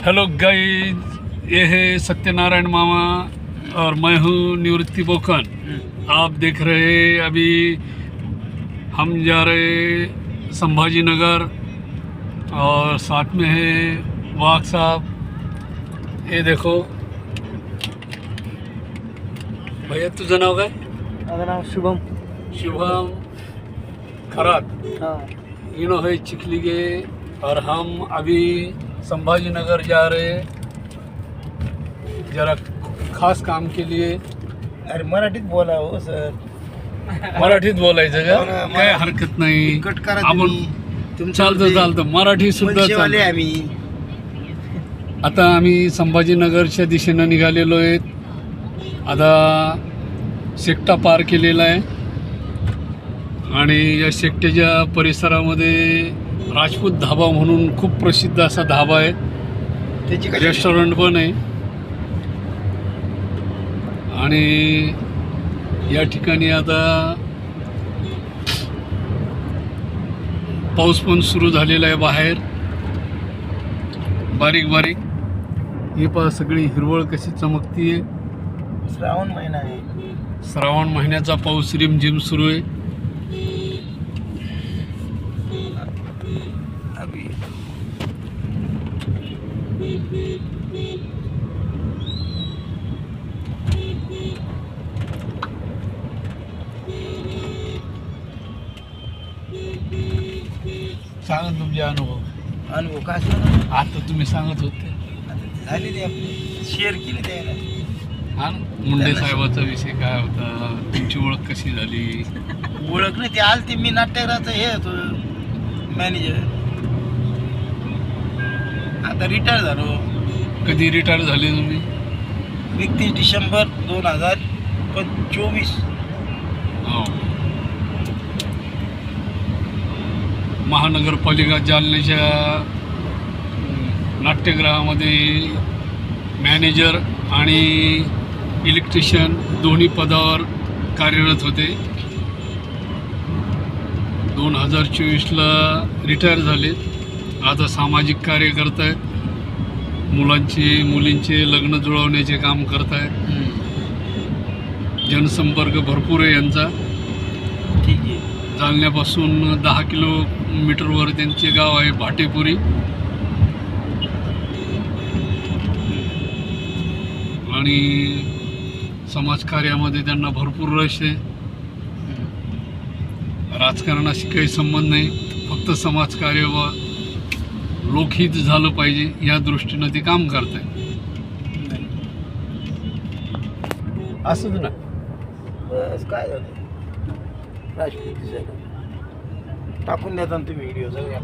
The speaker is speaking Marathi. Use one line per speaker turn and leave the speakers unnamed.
हेलो गाइस, ये है सत्यनारायण मामा और मैं हूँ निवृत्ति बोकन। आप देख रहे हैं अभी हम जा रहे संभाजी नगर और साथ में है वाघ साहब। ये देखो भैया, तुझं नाव काय?
माझं नाव शुभम.
शुभम खरात।
हाँ.
इनो है चिखलीगे और हम अभी संभाजी नगर जा रहे जरा खास काम के लिए.
अरे मराठीत बोला हो सर.
मराठीत बोलायचं का?
बरं,
काय हरकत नाही.
कट करा
आपण चालतं मराठी सुद्धा चालतं.
आम्ही
आता आम्ही संभाजीनगरच्या दिशेनं निघालेलो आहेत. आता शेकटा पार केलेला आहे आणि या शेकट्याच्या परिसरामध्ये राजपूत धाबा म्हणून खूप प्रसिद्ध असा धाबा आहे.
त्याची
रेस्टॉरंट पण आहे आणि या ठिकाणी आता पाऊस पण सुरू झालेला आहे. बाहेर बारीक बारीक ही पहा सगळी हिरवळ कशी चमकती आहे.
श्रावण महिना आहे.
श्रावण महिन्याचा पाऊस रिमझिम सुरू आहे.
अभी
सांगा तुमचे अनुभव.
अनुभव काय सांगा.
आता तुम्ही सांगत होते
झाली ते आपली शेअर केली त्याला.
हा ना, मुंडे साहेबाचा विषय काय होता, तुमची ओळख कशी झाली?
ओळख नाही, ते आलते. मी नाट्यगृहाचं हे होतो मॅनेजर. आता रिटायर झालो.
कधी रिटायर झाले तुम्ही?
31 डिसेंबर 2024.
हो. महानगरपालिका जालन्याच्या नाट्यगृहामध्ये मॅनेजर आणि इलेक्ट्रिशियन दोन्ही पदावर कार्यरत होते. 2024ला रिटायर झाले. आता सामाजिक कार्य करत आहेत. मुलींचे लग्न जुळवण्याचे काम करत आहेत. जनसंपर्क भरपूर आहे यांचा.
ठीक आहे.
जालन्यापासून 10 किलोमीटरवर त्यांचे गाव आहे भाटेपुरी. आणि समाजकार्यामध्ये त्यांना भरपूर रस आहे. राजकारणाशी काही संबंध नाही, फक्त समाजकार्य व लोकहित झालं पाहिजे या दृष्टीनं ते काम करत आहे. असंच ना.
बस काय झालं. राजपूत टाकून देता ना तुम्ही व्हिडिओ सगळ्या.